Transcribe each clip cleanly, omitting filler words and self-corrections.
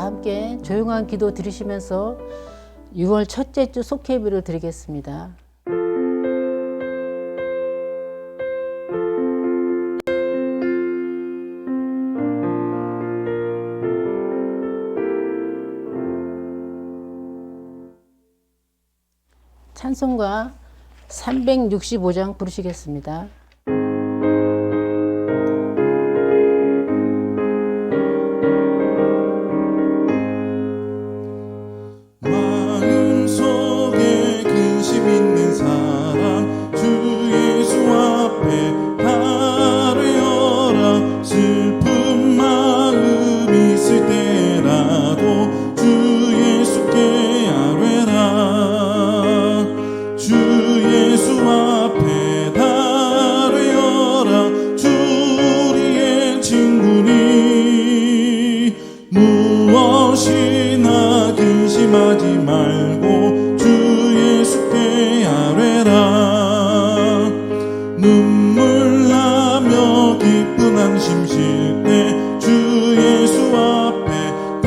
함께 조용한 기도 드리시면서 6월 첫째 주 속회 예배를 드리겠습니다. 찬송가 365장 부르시겠습니다. 마음속에 근심 있는 사람 주 예수 앞에 아뢰어라. 슬픈 마음 있을 때라도 주 예수께 아뢰라. 주 예수 앞에 아뢰어라. 주 우리의 친구니 무엇이나 근심하지 말고 주 예수께 아뢰라. 눈물 나며 기쁜 안심 쉴 때 주 예수 앞에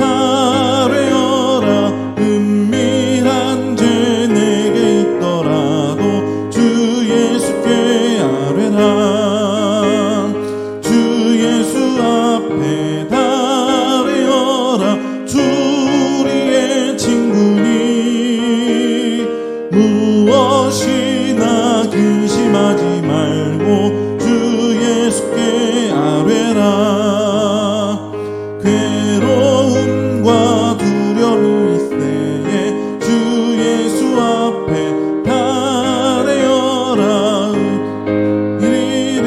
아뢰어라. 은밀한 죄 내게 있더라도 주 예수께 아뢰라. 주 예수 앞에 아뢰어라. 주 우리의 친구니 무엇이나 근심하지 말고 주 예수께 아뢰라. 괴로움과 두려움이 있을 때에 주 예수 앞에 아뢰어라. 이를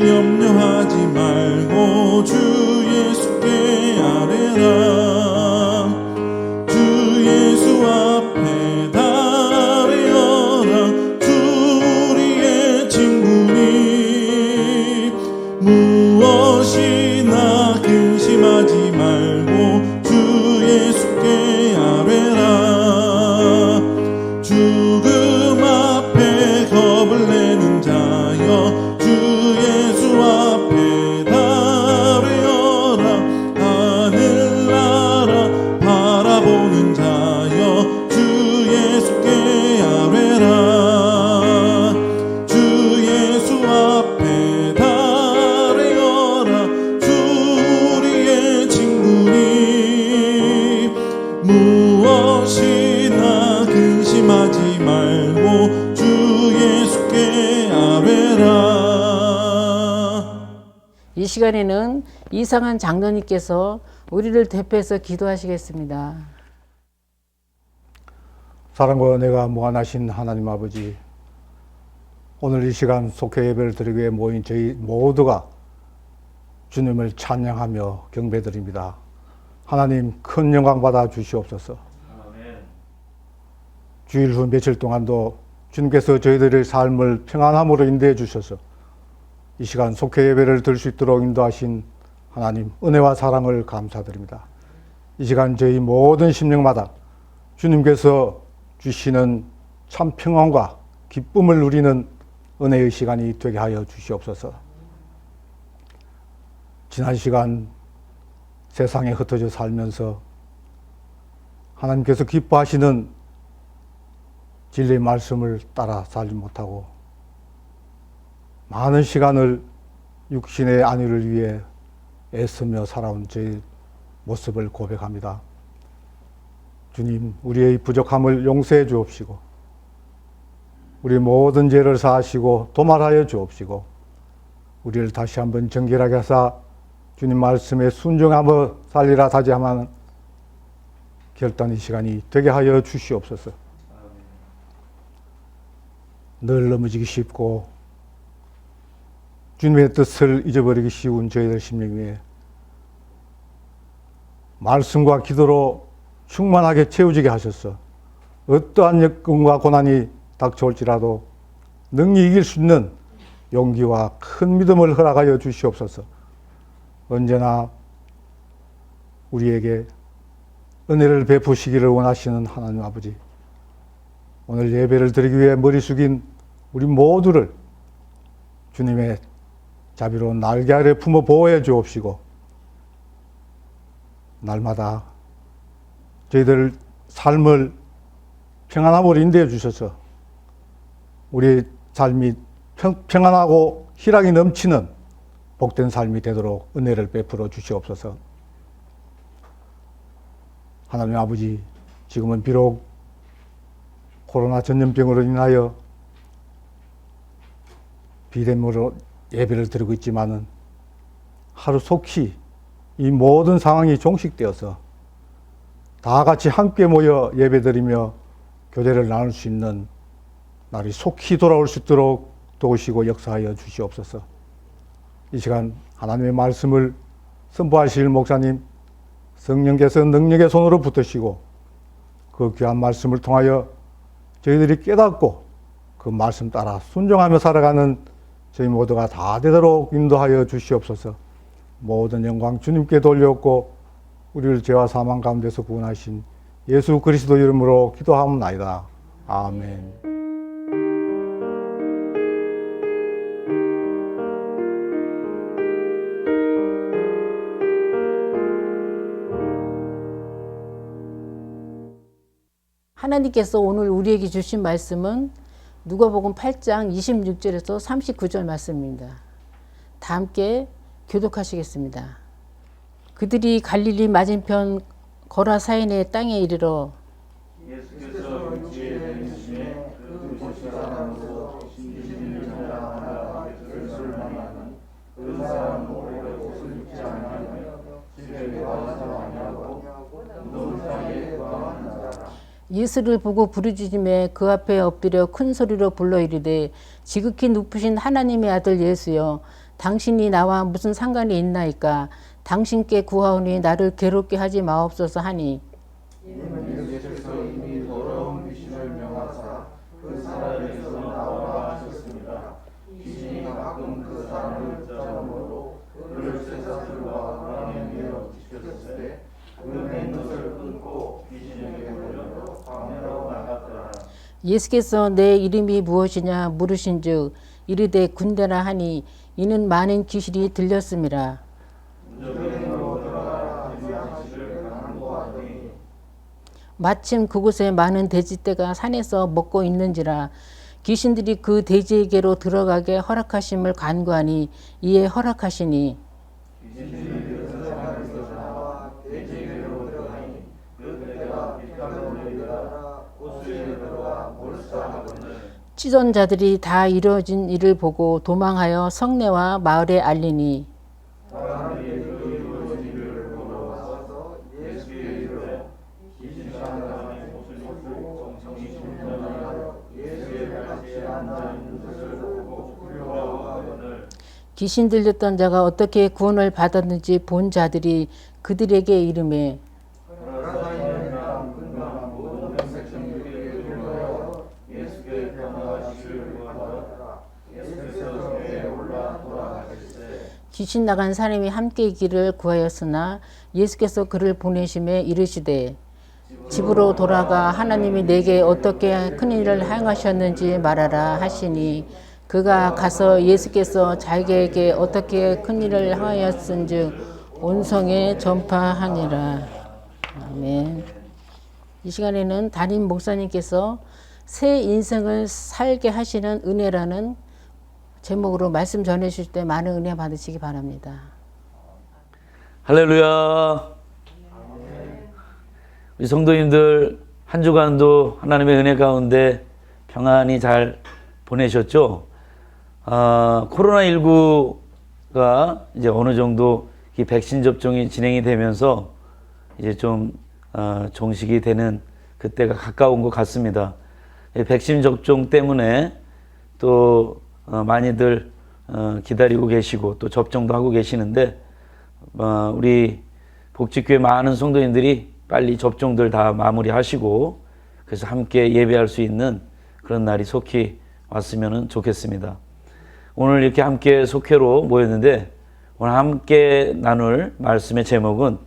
염려하지 말고 주 예수께 아뢰라. 주 예수 앞에 아뢰어라. 주 우리의 친구니 무엇이나 근심하지 말고 주 예수께 아뢰라. 죽음 앞에 겁을 내는 자여 주 예수 앞에 아뢰어라. 하늘나라 바라보는 자여 주 예수께 아뢰라. 주 예수 앞에 아뢰어라. 주 우리의 친구니 무엇이나 근심하지 말고 주 예수께 아뢰라. 이 시간에는 이상한 장로님께서 우리를 대표해서 기도하시겠습니다. 사랑과 은혜가 무한하신 하나님 아버지, 오늘 이 시간 속회 예배를 드리기 위해 모인 저희 모두가 주님을 찬양하며 경배드립니다. 하나님 큰 영광 받아 주시옵소서. 주일 후 며칠 동안도 주님께서 저희들의 삶을 평안함으로 인도해 주셔서 이 시간 속회 예배를 드릴 수 있도록 인도하신 하나님 은혜와 사랑을 감사드립니다. 이 시간 저희 모든 심령마다 주님께서 주시는 참 평안과 기쁨을 누리는 은혜의 시간이 되게 하여 주시옵소서. 지난 시간 세상에 흩어져 살면서 하나님께서 기뻐하시는 진리의 말씀을 따라 살지 못하고 많은 시간을 육신의 안위를 위해 애쓰며 살아온 저의 모습을 고백합니다. 주님, 우리의 부족함을 용서해 주옵시고 우리 모든 죄를 사하시고 도말하여 주옵시고 우리를 다시 한번 정결하게 하사 주님 말씀에 순종하며 살리라 다짐하는 결단의 시간이 되게 하여 주시옵소서. 늘 넘어지기 쉽고 주님의 뜻을 잊어버리기 쉬운 저희들 심령 위에 말씀과 기도로 충만하게 채워지게 하셔서 어떠한 역경과 고난이 닥쳐올지라도 능히 이길 수 있는 용기와 큰 믿음을 허락하여 주시옵소서. 언제나 우리에게 은혜를 베푸시기를 원하시는 하나님 아버지, 오늘 예배를 드리기 위해 머리 숙인 우리 모두를 주님의 자비로운 날개 아래 품어 보호해 주옵시고 날마다 저희들 삶을 평안함으로 인도해 주셔서 우리 삶이 평안하고 희락이 넘치는 복된 삶이 되도록 은혜를 베풀어 주시옵소서. 하나님 아버지, 지금은 비록 코로나 전염병으로 인하여 비대면으로 예배를 드리고 있지만은 하루 속히 이 모든 상황이 종식되어서 다 같이 함께 모여 예배드리며 교제를 나눌 수 있는 날이 속히 돌아올 수 있도록 도우시고 역사하여 주시옵소서. 이 시간 하나님의 말씀을 선포하실 목사님, 성령께서 능력의 손으로 붙드시고 그 귀한 말씀을 통하여 저희들이 깨닫고 그 말씀 따라 순종하며 살아가는 저희 모두가 다 되도록 인도하여 주시옵소서. 모든 영광 주님께 돌려옵고 우리를 죄와 사망 가운데서 구원하신 예수 그리스도 이름으로 기도하옵나이다. 아멘. 하나님께서 오늘 우리에게 주신 말씀은 누가복음 8장 26절에서 39절 말씀입니다. 다 함께 교독하시겠습니다. 그들이 갈릴리 맞은편 거라사인의 땅에 이르러 예수께서 육지에 내리심에 그 사람으로 신기신을 전하나 들을 만한 그 사람 오래 옷을 입지 아니하며 집에 와서 아니하고 운동 사이에 거하는 자라. 예수를 보고 부르짖음에 그 앞에 엎드려 큰 소리로 불러 이르되 지극히 높으신 하나님의 아들 예수여, 당신이 나와 무슨 상관이 있나이까? 당신께 구하오니 나를 괴롭게 하지 마옵소서 하니, 이는 예수께서 이미 더러운 귀신을 명하사 그 사람에게서 나오라 하셨습니다. 귀신이 가끔 그 사람을 붙잡음으로 그를 쇠사슬과 고랑에 매어 지켰을 때그 것을 끊고 귀신에게 물려 광야로 나갔더라. 예수께서 내 이름이 무엇이냐 물으신즉 이르되 군대라 하니 이는 많은 귀신이 들렸음이라. 마침 그곳에 많은 돼지떼가 산에서 먹고 있는지라 귀신들이 그 돼지에게로 들어가게 허락하심을 간구하니 이에 허락하시니, 찢은 자들이 다 이루어진 일을 보고 도망하여 성내와 마을에 알리니, 귀신 들렸던 자가 어떻게 구원을 받았는지 본 자들이 그들에게 이르매, 귀신 나간 사람이 함께 있기를 구하였으나 예수께서 그를 보내심에 이르시되 집으로 돌아가 하나님이 내게 어떻게 큰 일을 행하셨는지 말하라 하시니, 그가 가서 예수께서 자기에게 어떻게 큰 일을 행하였은즉 온 성에 전파하니라. 아멘. 이 시간에는 담임 목사님께서 새 인생을 살게 하시는 은혜라는 제목으로 말씀 전해주실 때 많은 은혜 받으시기 바랍니다. 할렐루야. 우리 성도님들 한 주간도 하나님의 은혜 가운데 평안히 잘 보내셨죠? 코로나19가 이제 어느 정도 이 백신 접종이 진행이 되면서 이제 좀 종식이 되는 그때가 가까운 것 같습니다. 백신 접종 때문에 또 많이들 기다리고 계시고 또 접종도 하고 계시는데 우리 복지교회 많은 성도님들이 빨리 접종들 다 마무리하시고 그래서 함께 예배할 수 있는 그런 날이 속히 왔으면 좋겠습니다. 오늘 이렇게 함께 속회로 모였는데 오늘 함께 나눌 말씀의 제목은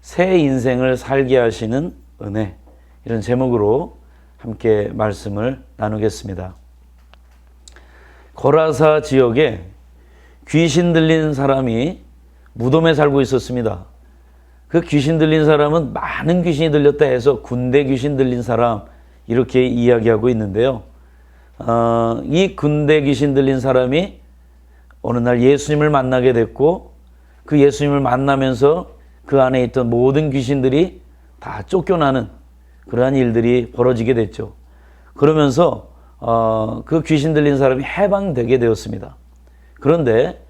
새 인생을 살게 하시는 은혜, 이런 제목으로 함께 말씀을 나누겠습니다. 거라사 지역에 귀신 들린 사람이 무덤에 살고 있었습니다. 그 귀신 들린 사람은 많은 귀신이 들렸다 해서 군대 귀신 들린 사람 이렇게 이야기하고 있는데요. 이 군대 귀신 들린 사람이 어느 날 예수님을 만나게 됐고 그 예수님을 만나면서 그 안에 있던 모든 귀신들이 다 쫓겨나는 그러한 일들이 벌어지게 됐죠. 그러면서 그 귀신 들린 사람이 해방되게 되었습니다. 그런데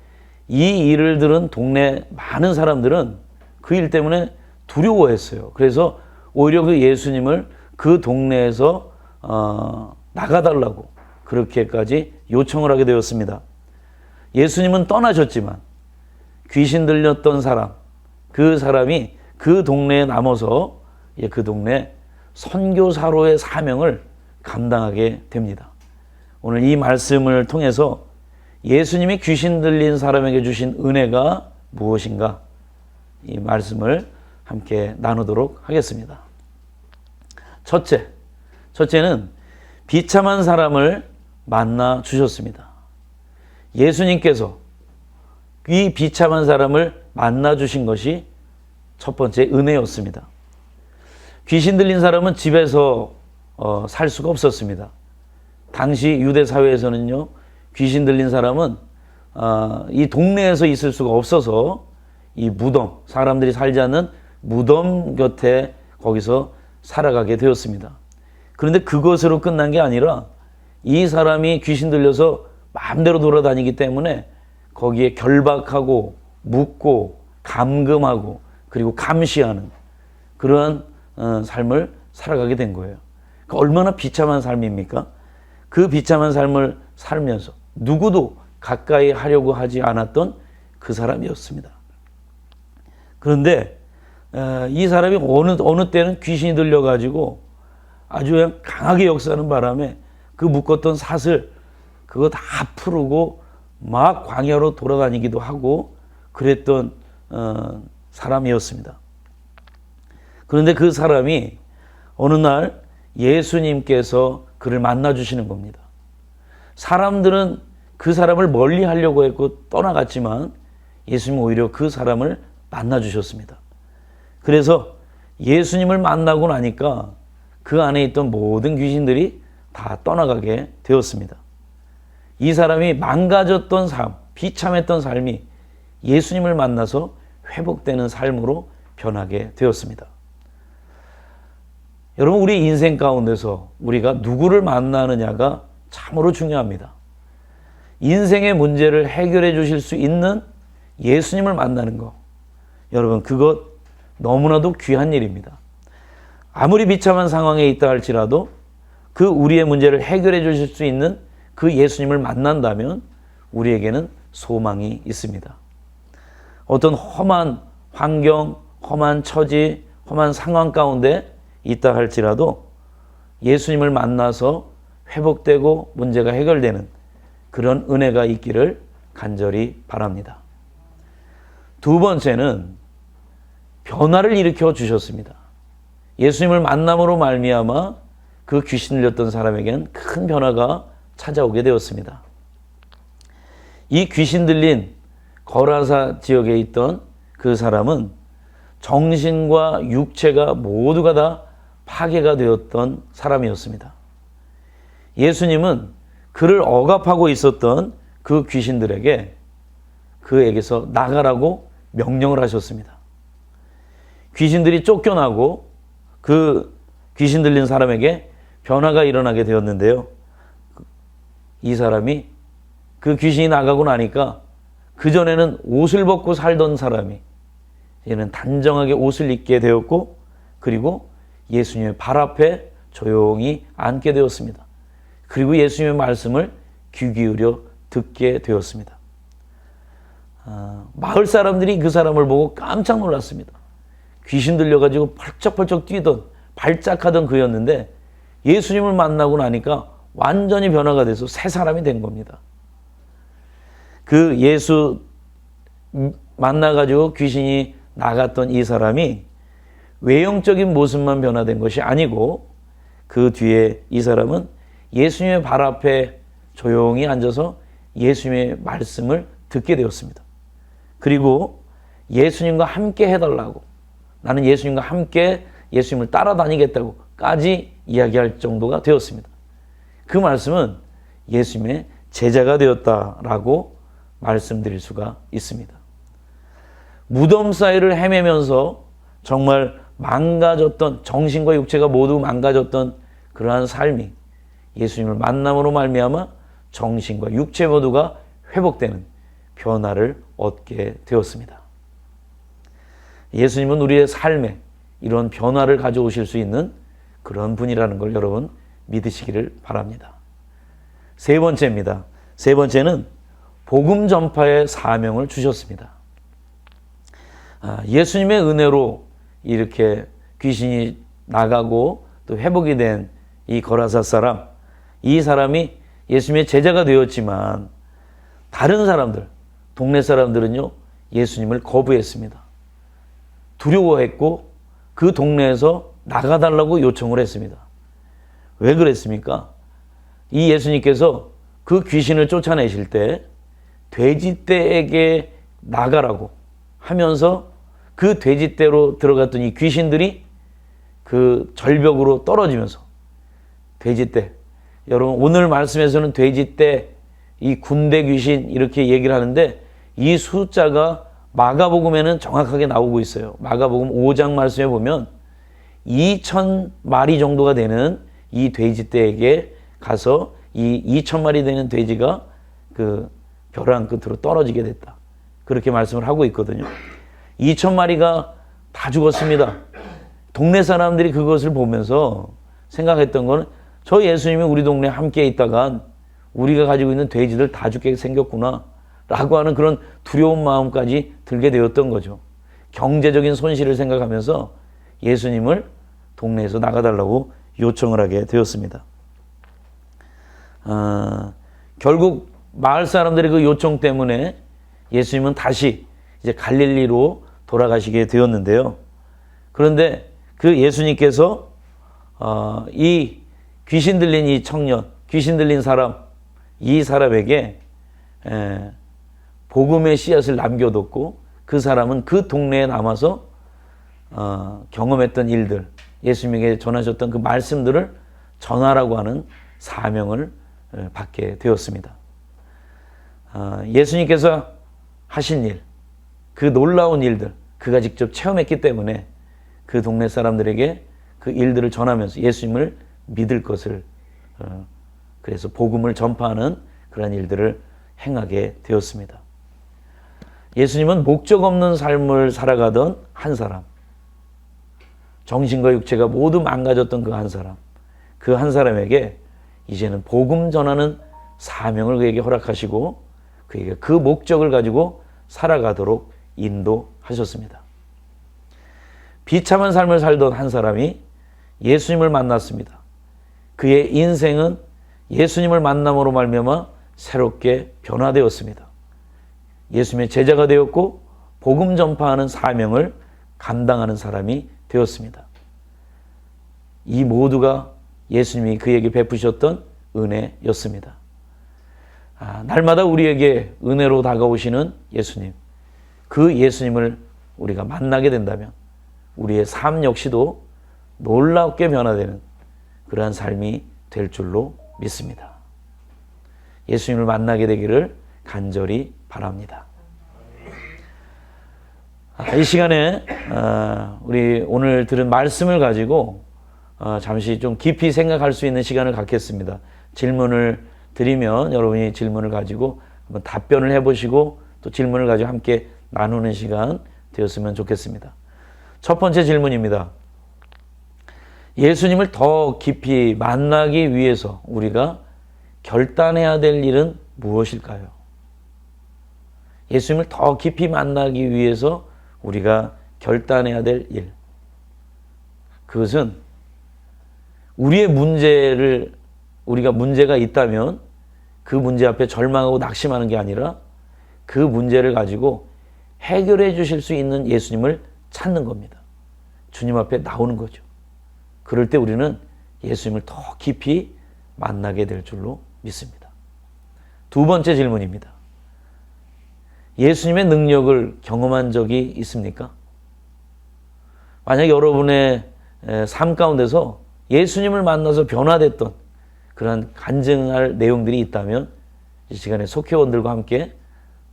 이 일을 들은 동네 많은 사람들은 그 일 때문에 두려워했어요. 그래서 오히려 그 예수님을 그 동네에서 나가달라고 그렇게까지 요청을 하게 되었습니다. 예수님은 떠나셨지만 귀신 들렸던 사람, 그 사람이 그 동네에 남아서 그 동네 선교사로의 사명을 감당하게 됩니다. 오늘 이 말씀을 통해서 예수님이 귀신 들린 사람에게 주신 은혜가 무엇인가 이 말씀을 함께 나누도록 하겠습니다. 첫째는 비참한 사람을 만나 주셨습니다. 예수님께서 이 비참한 사람을 만나 주신 것이 첫 번째 은혜였습니다. 귀신 들린 사람은 집에서 살 수가 없었습니다. 당시 유대 사회에서는요, 귀신 들린 사람은 이 동네에서 있을 수가 없어서 이 무덤, 사람들이 살지 않는 무덤 곁에 거기서 살아가게 되었습니다. 그런데 그것으로 끝난 게 아니라 이 사람이 귀신 들려서 마음대로 돌아다니기 때문에 거기에 결박하고 묻고 감금하고 그리고 감시하는 그러한 삶을 살아가게 된 거예요. 그러니까 얼마나 비참한 삶입니까? 그 비참한 삶을 살면서 누구도 가까이 하려고 하지 않았던 그 사람이었습니다. 그런데 이 사람이 어느 때는 귀신이 들려가지고 아주 그냥 강하게 역사하는 바람에 그 묶었던 삿을 그거 다 풀고 막 광야로 돌아다니기도 하고 그랬던 사람이었습니다. 그런데 그 사람이 어느 날 예수님께서 그를 만나 주시는 겁니다. 사람들은 그 사람을 멀리 하려고 했고 떠나갔지만 예수님 오히려 그 사람을 만나 주셨습니다. 그래서 예수님을 만나고 나니까 그 안에 있던 모든 귀신들이 다 떠나가게 되었습니다. 이 사람이 망가졌던 삶, 비참했던 삶이 예수님을 만나서 회복되는 삶으로 변하게 되었습니다. 여러분, 우리 인생 가운데서 우리가 누구를 만나느냐가 참으로 중요합니다. 인생의 문제를 해결해 주실 수 있는 예수님을 만나는 거, 여러분, 그것 너무나도 귀한 일입니다. 아무리 비참한 상황에 있다 할지라도 그 우리의 문제를 해결해 주실 수 있는 그 예수님을 만난다면 우리에게는 소망이 있습니다. 어떤 험한 환경, 험한 처지, 험한 상황 가운데 있다 할지라도 예수님을 만나서 회복되고 문제가 해결되는 그런 은혜가 있기를 간절히 바랍니다. 두 번째는 변화를 일으켜 주셨습니다. 예수님을 만남으로 말미암아 그 귀신 들렸던 사람에게는 큰 변화가 찾아오게 되었습니다. 이 귀신 들린 거라사 지역에 있던 그 사람은 정신과 육체가 모두가 다 파괴가 되었던 사람이었습니다. 예수님은 그를 억압하고 있었던 그 귀신들에게 그에게서 나가라고 명령을 하셨습니다. 귀신들이 쫓겨나고 그 귀신 들린 사람에게 변화가 일어나게 되었는데요. 이 사람이 그 귀신이 나가고 나니까 그전에는 옷을 벗고 살던 사람이 이제는 단정하게 옷을 입게 되었고 그리고 예수님의 발 앞에 조용히 앉게 되었습니다. 그리고 예수님의 말씀을 귀 기울여 듣게 되었습니다. 마을 사람들이 그 사람을 보고 깜짝 놀랐습니다. 귀신 들려가지고 펄쩍펄쩍 뛰던 발작하던 그였는데 예수님을 만나고 나니까 완전히 변화가 돼서 새 사람이 된 겁니다. 그 예수 만나가지고 귀신이 나갔던 이 사람이 외형적인 모습만 변화된 것이 아니고 그 뒤에 이 사람은 예수님의 발 앞에 조용히 앉아서 예수님의 말씀을 듣게 되었습니다. 그리고 예수님과 함께 해달라고 나는 예수님과 함께 예수님을 따라다니겠다고까지 이야기할 정도가 되었습니다. 그 말씀은 예수님의 제자가 되었다라고 말씀드릴 수가 있습니다. 무덤 사이를 헤매면서 정말 망가졌던, 정신과 육체가 모두 망가졌던 그러한 삶이 예수님을 만남으로 말미암아 정신과 육체 모두가 회복되는 변화를 얻게 되었습니다. 예수님은 우리의 삶에 이런 변화를 가져오실 수 있는 그런 분이라는 걸 여러분 믿으시기를 바랍니다. 세 번째입니다. 세 번째는 복음 전파의 사명을 주셨습니다. 예수님의 은혜로 이렇게 귀신이 나가고 또 회복이 된 이 거라사 사람, 이 사람이 예수님의 제자가 되었지만 다른 사람들, 동네 사람들은요, 예수님을 거부했습니다. 두려워했고 그 동네에서 나가달라고 요청을 했습니다. 왜 그랬습니까? 이 예수님께서 그 귀신을 쫓아내실 때 돼지떼에게 나가라고 하면서 그 돼지떼로 들어갔던 이 귀신들이 그 절벽으로 떨어지면서 돼지떼, 여러분 오늘 말씀에서는 돼지떼, 이 군대 귀신 이렇게 얘기를 하는데 이 숫자가 마가복음에는 정확하게 나오고 있어요. 마가복음 5장 말씀에 보면 2,000마리 정도가 되는 이 돼지떼에게 가서 이 2,000마리 되는 돼지가 그 벼랑 끝으로 떨어지게 됐다. 그렇게 말씀을 하고 있거든요. 2,000마리가 다 죽었습니다. 동네 사람들이 그것을 보면서 생각했던 거는 저 예수님이 우리 동네에 함께 있다간 우리가 가지고 있는 돼지들 다 죽게 생겼구나 라고 하는 그런 두려운 마음까지 들게 되었던 거죠. 경제적인 손실을 생각하면서 예수님을 동네에서 나가달라고 요청을 하게 되었습니다. 결국 마을 사람들의 그 요청 때문에 예수님은 다시 이제 갈릴리로 돌아가시게 되었는데요. 그런데 그 예수님께서 이 귀신 들린 이 청년, 귀신 들린 사람, 이 사람에게 복음의 씨앗을 남겨뒀고 그 사람은 그 동네에 남아서 경험했던 일들, 예수님에게 전하셨던 그 말씀들을 전하라고 하는 사명을 받게 되었습니다. 예수님께서 하신 일, 그 놀라운 일들, 그가 직접 체험했기 때문에 그 동네 사람들에게 그 일들을 전하면서 예수님을 믿을 것을, 그래서 복음을 전파하는 그런 일들을 행하게 되었습니다. 예수님은 목적 없는 삶을 살아가던 한 사람, 정신과 육체가 모두 망가졌던 그 한 사람, 그 한 사람에게 이제는 복음 전하는 사명을 그에게 허락하시고 그에게 그 목적을 가지고 살아가도록 인도하셨습니다. 비참한 삶을 살던 한 사람이 예수님을 만났습니다. 그의 인생은 예수님을 만남으로 말미암아 새롭게 변화되었습니다. 예수님의 제자가 되었고 복음 전파하는 사명을 감당하는 사람이 되었습니다. 이 모두가 예수님이 그에게 베푸셨던 은혜였습니다. 날마다 우리에게 은혜로 다가오시는 예수님, 그 예수님을 우리가 만나게 된다면 우리의 삶 역시도 놀랍게 변화되는 그러한 삶이 될 줄로 믿습니다. 예수님을 만나게 되기를 간절히 바랍니다. 이 시간에 우리 오늘 들은 말씀을 가지고 잠시 좀 깊이 생각할 수 있는 시간을 갖겠습니다. 질문을 드리면 여러분이 질문을 가지고 한번 답변을 해보시고 또 질문을 가지고 함께 나누는 시간 되었으면 좋겠습니다. 첫 번째 질문입니다. 예수님을 더 깊이 만나기 위해서 우리가 결단해야 될 일은 무엇일까요? 예수님을 더 깊이 만나기 위해서 우리가 결단해야 될 일. 그것은 우리의 문제를, 우리가 문제가 있다면 그 문제 앞에 절망하고 낙심하는 게 아니라 그 문제를 가지고 해결해 주실 수 있는 예수님을 찾는 겁니다. 주님 앞에 나오는 거죠. 그럴 때 우리는 예수님을 더 깊이 만나게 될 줄로 믿습니다. 두 번째 질문입니다. 예수님의 능력을 경험한 적이 있습니까? 만약 여러분의 삶 가운데서 예수님을 만나서 변화됐던 그런 간증할 내용들이 있다면 이 시간에 속회원들과 함께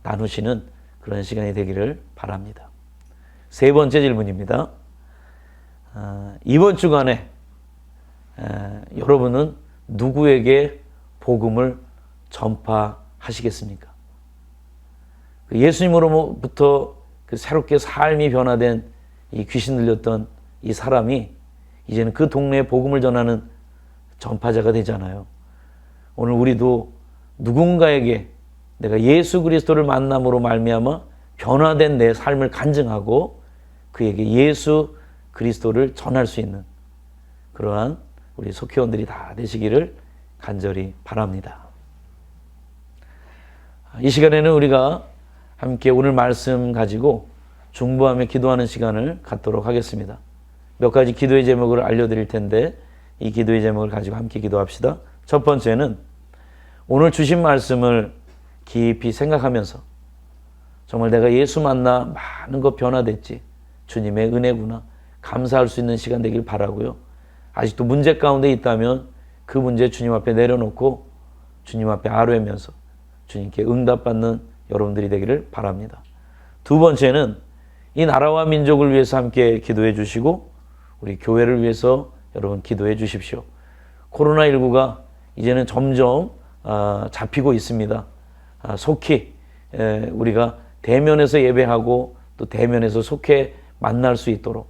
나누시는 그런 시간이 되기를 바랍니다. 세 번째 질문입니다. 이번 주간에 여러분은 누구에게 복음을 전파하시겠습니까? 예수님으로부터 그 새롭게 삶이 변화된 이 귀신 들렸던 이 사람이 이제는 그 동네에 복음을 전하는 전파자가 되잖아요. 오늘 우리도 누군가에게 내가 예수 그리스도를 만남으로 말미암아 변화된 내 삶을 간증하고 그에게 예수 그리스도를 전할 수 있는 그러한 우리 속회원들이 다 되시기를 간절히 바랍니다. 이 시간에는 우리가 함께 오늘 말씀 가지고 중보하며 기도하는 시간을 갖도록 하겠습니다. 몇 가지 기도의 제목을 알려드릴 텐데 이 기도의 제목을 가지고 함께 기도합시다. 첫 번째는 오늘 주신 말씀을 깊이 생각하면서 정말 내가 예수 만나 많은 것 변화됐지, 주님의 은혜구나, 감사할 수 있는 시간 되길 바라고요. 아직도 문제 가운데 있다면 그 문제 주님 앞에 내려놓고 주님 앞에 아뢰면서 주님께 응답받는 여러분들이 되기를 바랍니다. 두 번째는 이 나라와 민족을 위해서 함께 기도해 주시고 우리 교회를 위해서 여러분 기도해 주십시오. 코로나19가 이제는 점점 잡히고 있습니다. 속히 우리가 대면에서 예배하고 또 대면에서 속해 만날 수 있도록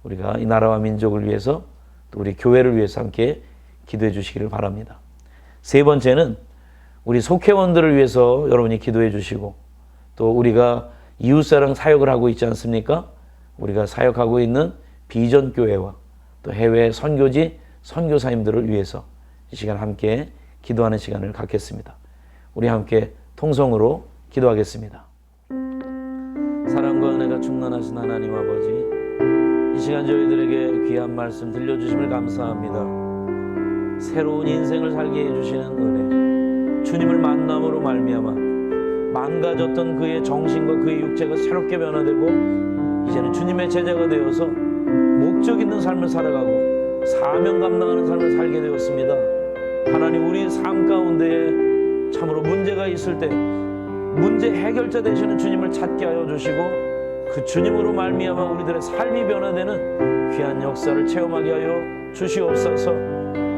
우리가 이 나라와 민족을 위해서 또 우리 교회를 위해서 함께 기도해 주시기를 바랍니다. 세 번째는 우리 속회원들을 위해서 여러분이 기도해 주시고 또 우리가 이웃사랑 사역을 하고 있지 않습니까? 우리가 사역하고 있는 비전교회와 또 해외 선교지 선교사님들을 위해서 이 시간 함께 기도하는 시간을 갖겠습니다. 우리 함께 통성으로 기도하겠습니다. 사랑과 은혜가 충만하신 하나님 아버지, 이 시간 저희들에게 귀한 말씀 들려주심을 감사합니다. 새로운 인생을 살게 해주시는 은혜, 주님을 만남으로 말미암아 망가졌던 그의 정신과 그의 육체가 새롭게 변화되고 이제는 주님의 제자가 되어서 목적 있는 삶을 살아가고 사명 감당하는 삶을 살게 되었습니다. 하나님, 우리 삶 가운데에 참으로 문제가 있을 때 문제 해결자 되시는 주님을 찾게 하여 주시고 그 주님으로 말미암아 우리들의 삶이 변화되는 귀한 역사를 체험하게 하여 주시옵소서.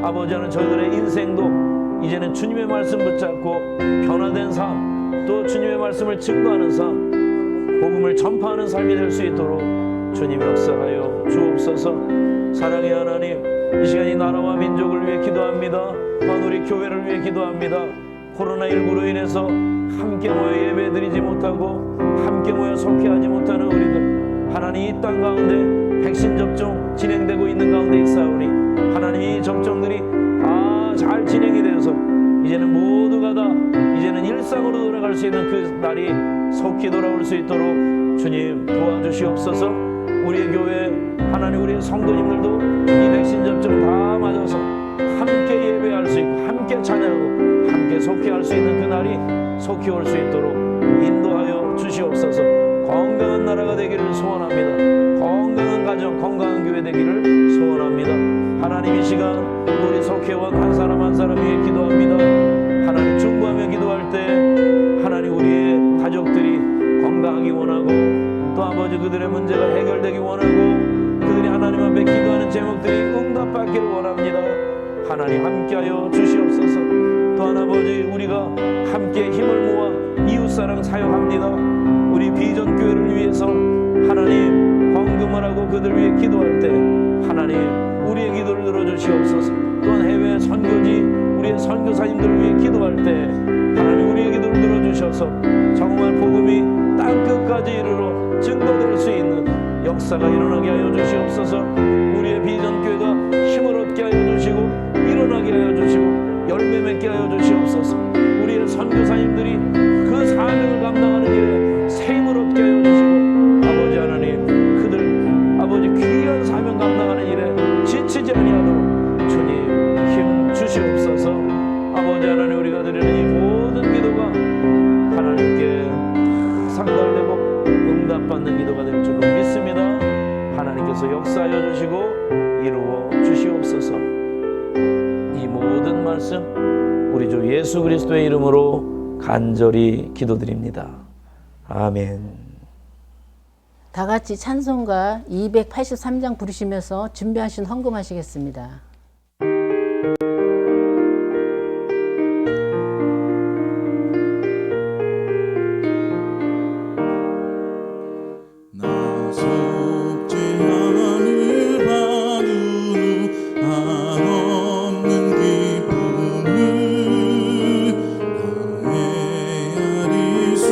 아버지, 하는 저희들의 인생도 이제는 주님의 말씀 붙잡고 변화된 삶, 또 주님의 말씀을 증거하는 삶, 복음을 전파하는 삶이 될 수 있도록 주님 역사하여 주옵소서. 사랑의 하나님, 이 시간 이 나라와 민족을 위해 기도합니다. 또한 우리 교회를 위해 기도합니다. 코로나19로 인해서 함께 모여 예배드리지 못하고 함께 모여 속회하지 못하는 우리들, 하나님 이 땅 가운데 백신 접종 진행되고 있는 가운데 있사오니 하나님 이 접종들이 다 잘 진행이 되어서 이제는 모두가 다 이제는 일상으로 돌아갈 수 있는 그 날이 속히 돌아올 수 있도록 주님 도와주시옵소서. 우리의 교회 하나님, 우리의 성도님들도 이 백신 접종 다 맞아서 함께 예배할 수 있고 함께 찬양하고 함께 속회할 수 있는 그 날이 속히 올 수 있도록 인도하여 주시옵소서. 건강한 나라가 되기를 소원합니다. 건강한 가정, 건강한 교회 되기를 소원합니다. 하나님, 이 시간 우리 속회원 한 사람 한 사람 위해 기도합니다. 하나님, 중보하며 기도할 때 하나님 우리의 가족들이 건강하기 원하고 또 아버지 그들의 문제가 해결되기 원하고 그들이 하나님 앞에 기도하는 제목들이 응답받기를 원합니다. 하나님 함께하여 주시옵소서. 또한 아버지, 우리가 함께 힘을 모아 이웃사랑 사역합니다. 우리 비전교회를 위해서 하나님 헌금을 하고 그들 위해 기도할 때 하나님 우리의 기도를 들어주시옵소서. 또한 해외 선교지 우리의 선교사님들을 위해 기도할 때 하나님 우리의 기도를 들어주셔서 정말 복음이 땅끝까지 이르러 증거될 수 있는 역사가 일어나게 하여 주시옵소서. 우리의 비전교회가 힘을 얻게 하여 주시고 일어나게 하여 주시고 열매 맺게 하여 주시옵소서. 우리의 선교사님들이 그 사명을 감당하는 일에 새 힘을 얻게 하여 주시고 아버지 하나님 그들 아버지 귀한 사명 감당하는 일에 지치지 아니하도록 주님 힘 주시옵소서. 아버지 하나님, 우리가 드리는 이 모든 기도가 하나님께 상달되고 응답받는 기도가 될 줄로 믿습니다. 하나님께서 가운데서 역사하여 주시고 이루어 주시옵소서. 이 모든 말씀 우리 주 예수 그리스도의 이름으로 간절히 기도드립니다. 아멘. 다 같이 찬송가 283장 부르시면서 준비하신 헌금하시겠습니다. 나 속죄함을 받은 후 한없는 기쁨을 다 헤아릴 수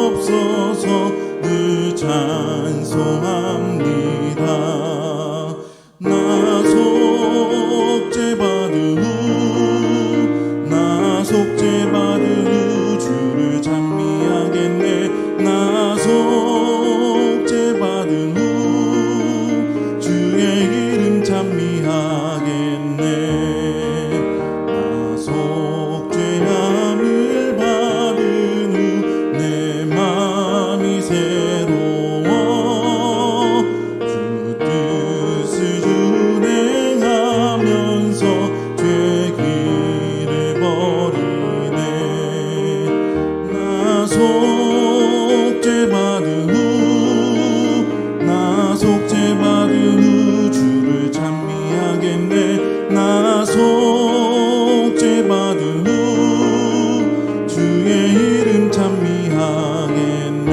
없어서 늘 찬송합니다. 나 속죄받은 후 나 속죄받은 후 주를 찬미하겠네. 나 속죄받은 후 주의 이름 찬미하겠네. 나 속죄함을 받은 후 내 맘이 새로워 주 뜻을 준행하면서 죄 길을 버리네. 나 속죄받은 후 나 속죄받은 후 주를 찬미하겠네. 나 속죄받은 후 주의 이름 찬미하겠네.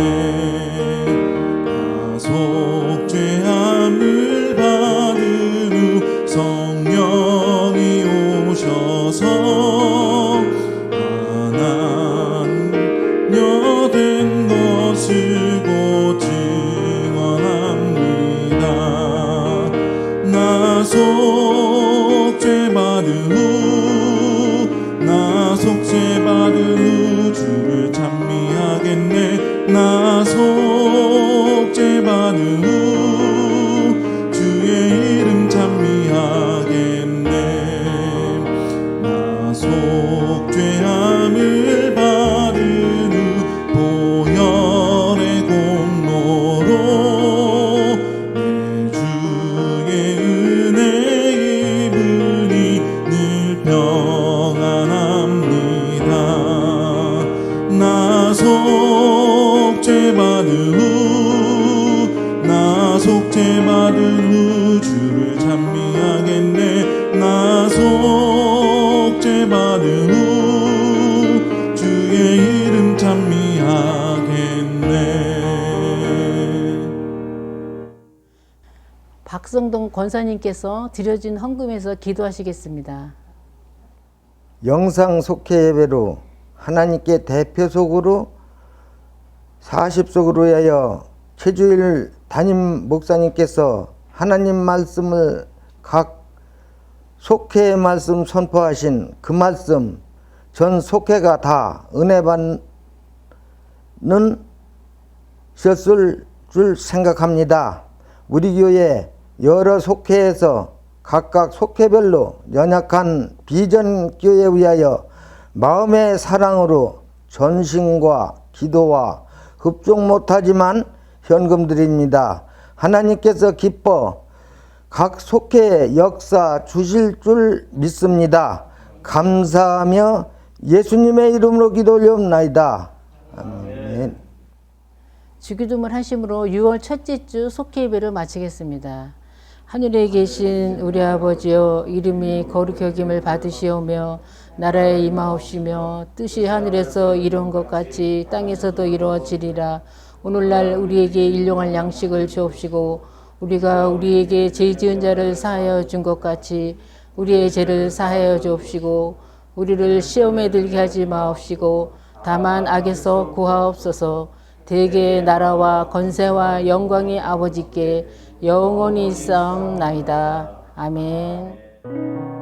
나 속죄함을 받은 후 성령이 오셔서 하나녀 된 것을 곧 증언합니다. 나 속죄받은 후 나 속죄받은 후 주를 찬미하겠네. 나 속죄받은 후 주의 이름 찬미하겠네. 나 속죄함을 받은 후 보혈의 공로로 내 주의 은혜 입으니 늘 평안합니다. 나 속죄받은 후 나 속죄받은 후 주를 찬미하겠네. 나 속죄받은 후 주의 이름 찬미하겠네. 박성동 권사님께서 드려진 헌금에서 기도하시겠습니다. 영상 속회 예배로 하나님께 대표속으로 40속으로 하여 최주일 담임 목사님께서 하나님 말씀을 각 속회의 말씀 선포하신 그 말씀 전 속회가 다 은혜 받는 것을 줄 생각합니다. 우리 교회 여러 속회에서 각각 속회별로 연약한 비전교회에 위하여 마음의 사랑으로 전심과 기도와 흡족 못하지만 현금 드립니다. 하나님께서 기뻐 각 속회에 역사 주실 줄 믿습니다. 감사하며 예수님의 이름으로 기도 올려옵나이다. 아멘. 주기도문 하심으로 6월 첫째 주 속회 예배를 마치겠습니다. 하늘에 계신 우리 아버지여, 이름이 거룩히 여김을 받으시오며 나라에 임하옵시며 뜻이 하늘에서 이룬 것 같이 땅에서도 이루어지리라. 오늘날 우리에게 일용할 양식을 주옵시고 우리가 우리에게 죄 지은 자를 사하여 준 것 같이 우리의 죄를 사하여 주옵시고 우리를 시험에 들게 하지 마옵시고 다만 악에서 구하옵소서. 대개의 나라와 권세와 영광이 아버지께 영원히 있사옵나이다. 아멘.